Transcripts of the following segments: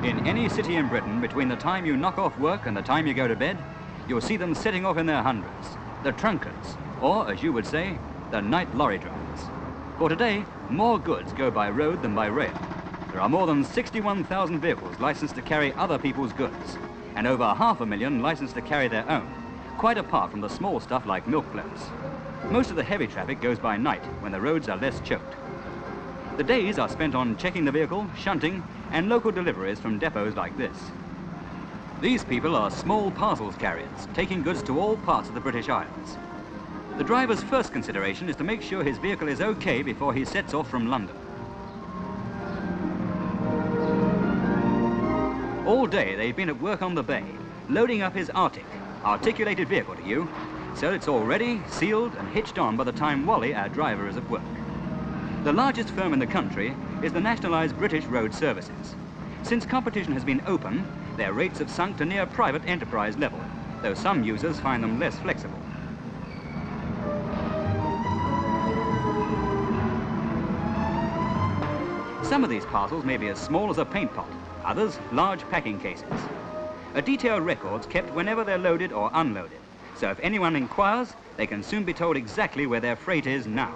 In any city in Britain, between the time you knock off work and the time you go to bed, you'll see them setting off in their hundreds, the trunkers, or, as you would say, the night lorry drivers. For today, more goods go by road than by rail. There are more than 61,000 vehicles licensed to carry other people's goods, and over 500,000 licensed to carry their own, quite apart from the small stuff like milk floats. Most of the heavy traffic goes by night, when the roads are less choked. The days are spent on checking the vehicle, shunting, and local deliveries from depots like this. These people are small parcels carriers, taking goods to all parts of the British Isles. The driver's first consideration is to make sure his vehicle is okay before he sets off from London. All day they've been at work on the bay, loading up his articulated vehicle to you, so it's all ready, sealed and hitched on by the time Wally, our driver, is at work. The largest firm in the country is the nationalised British Road Services. Since competition has been open, their rates have sunk to near private enterprise level, though some users find them less flexible. Some of these parcels may be as small as a paint pot, others large packing cases. A detailed record's kept whenever they're loaded or unloaded, so if anyone inquires, they can soon be told exactly where their freight is now.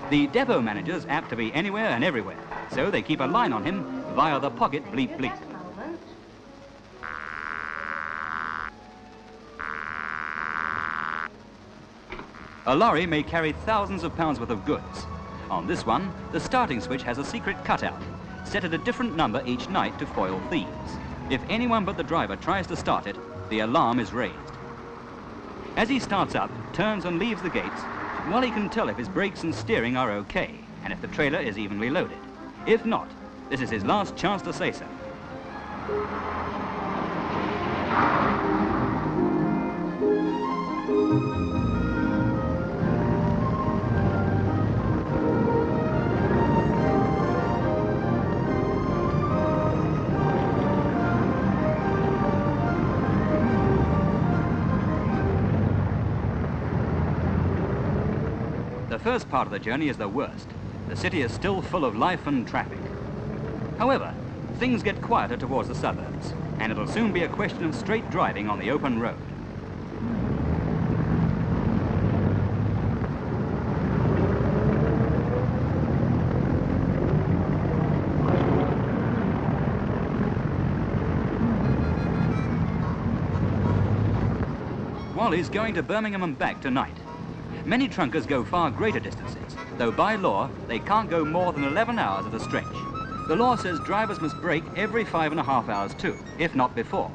The depot manager's apt to be anywhere and everywhere, so they keep a line on him via the pocket bleep bleep. A lorry may carry thousands of pounds worth of goods. On this one, the starting switch has a secret cutout, set at a different number each night to foil thieves. If anyone but the driver tries to start it, the alarm is raised. As he starts up, turns and leaves the gates, Wally can tell if his brakes and steering are okay, and if the trailer is evenly loaded. If not, this is his last chance to say so. The first part of the journey is the worst. The city is still full of life and traffic. However, things get quieter towards the suburbs, and it'll soon be a question of straight driving on the open road. Wally's going to Birmingham and back tonight. Many trunkers go far greater distances, though by law they can't go more than 11 hours at a stretch. The law says drivers must break every 5.5 hours too, if not before.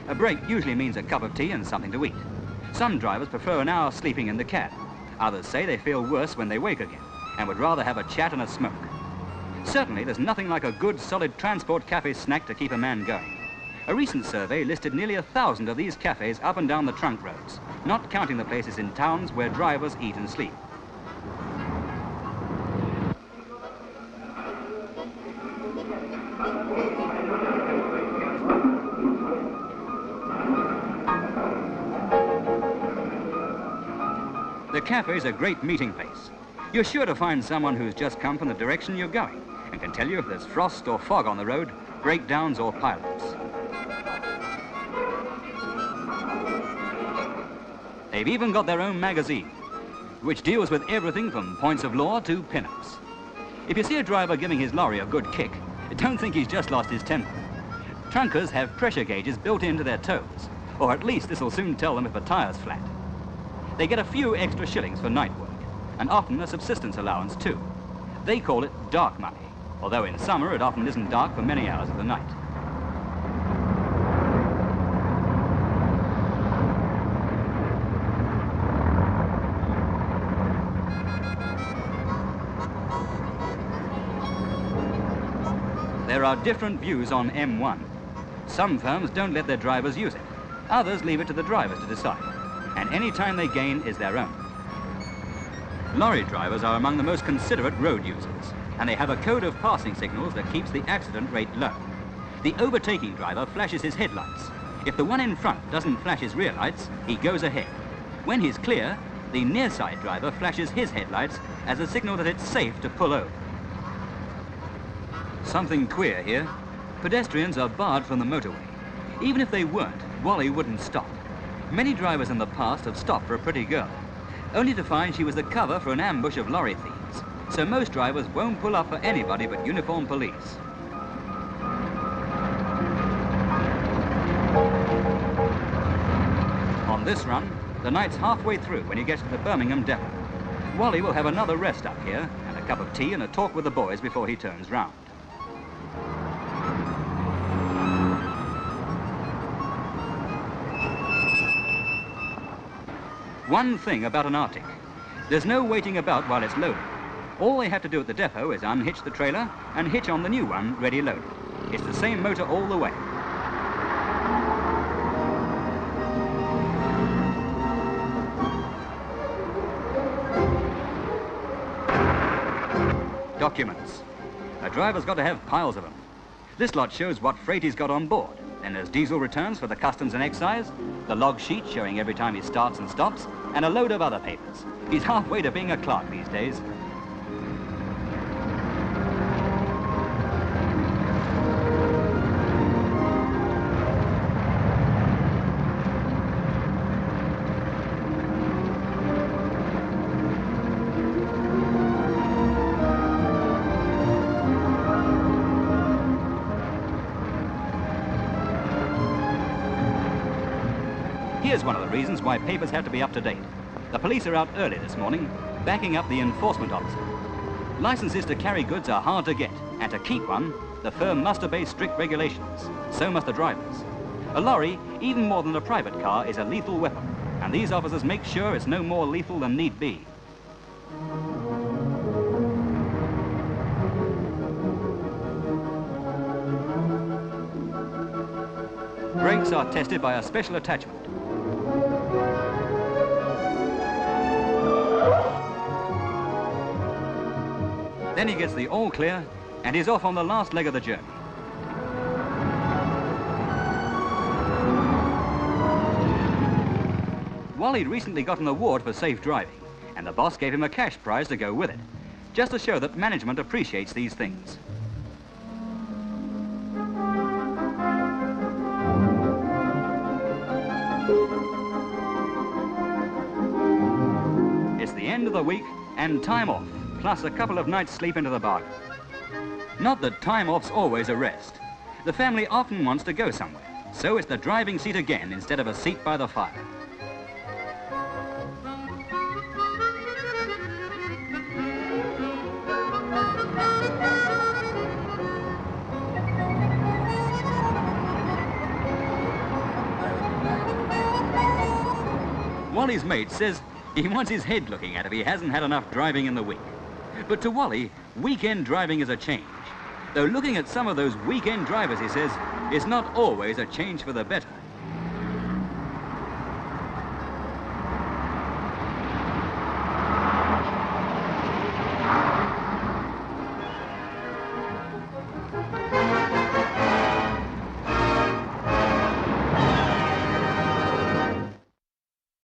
A break usually means a cup of tea and something to eat. Some drivers prefer an hour sleeping in the cab. Others say they feel worse when they wake again and would rather have a chat and a smoke. Certainly there's nothing like a good solid transport cafe snack to keep a man going. A recent survey listed nearly 1,000 of these cafes up and down the trunk roads, not counting the places in towns where drivers eat and sleep. The cafe's a great meeting place. You're sure to find someone who's just come from the direction you're going and can tell you if there's frost or fog on the road, breakdowns or pileups. They've even got their own magazine, which deals with everything from points of law to pin-ups. If you see a driver giving his lorry a good kick, don't think he's just lost his temper. Trunkers have pressure gauges built into their toes, or at least this will soon tell them if a tire's flat. They get a few extra shillings for night work, and often a subsistence allowance too. They call it dark money, although in summer it often isn't dark for many hours of the night. There are different views on M1. Some firms don't let their drivers use it. Others leave it to the drivers to decide. And any time they gain is their own. Lorry drivers are among the most considerate road users, and they have a code of passing signals that keeps the accident rate low. The overtaking driver flashes his headlights. If the one in front doesn't flash his rear lights, he goes ahead. When he's clear, the near side driver flashes his headlights as a signal that it's safe to pull over. Something queer here. Pedestrians are barred from the motorway. Even if they weren't, Wally wouldn't stop. Many drivers in the past have stopped for a pretty girl, only to find she was the cover for an ambush of lorry thieves. So most drivers won't pull up for anybody but uniformed police. On this run, the night's halfway through when he gets to the Birmingham depot. Wally will have another rest up here and a cup of tea and a talk with the boys before he turns round. One thing about an Arctic, there's no waiting about while it's loaded. All they have to do at the depot is unhitch the trailer and hitch on the new one ready loaded. It's the same motor all the way. Documents. A driver's got to have piles of them. This lot shows what freight he's got on board. Then there's diesel returns for the customs and excise, the log sheet showing every time he starts and stops, and a load of other papers. He's halfway to being a clerk these days. Here's one of the reasons why papers have to be up to date. The police are out early this morning, backing up the enforcement officer. Licenses to carry goods are hard to get, and to keep one, the firm must obey strict regulations. So must the drivers. A lorry, even more than a private car, is a lethal weapon, and these officers make sure it's no more lethal than need be. Brakes are tested by a special attachment. Then he gets the all clear, and he's off on the last leg of the journey. Wally recently got an award for safe driving, and the boss gave him a cash prize to go with it, just to show that management appreciates these things. It's the end of the week and time off, plus a couple of nights' sleep into the bargain. Not that time off's always a rest. The family often wants to go somewhere, so it's the driving seat again instead of a seat by the fire. Wally's mate says he wants his head looking at if he hasn't had enough driving in the week. But to Wally, weekend driving is a change. Though looking at some of those weekend drivers, he says, it's not always a change for the better.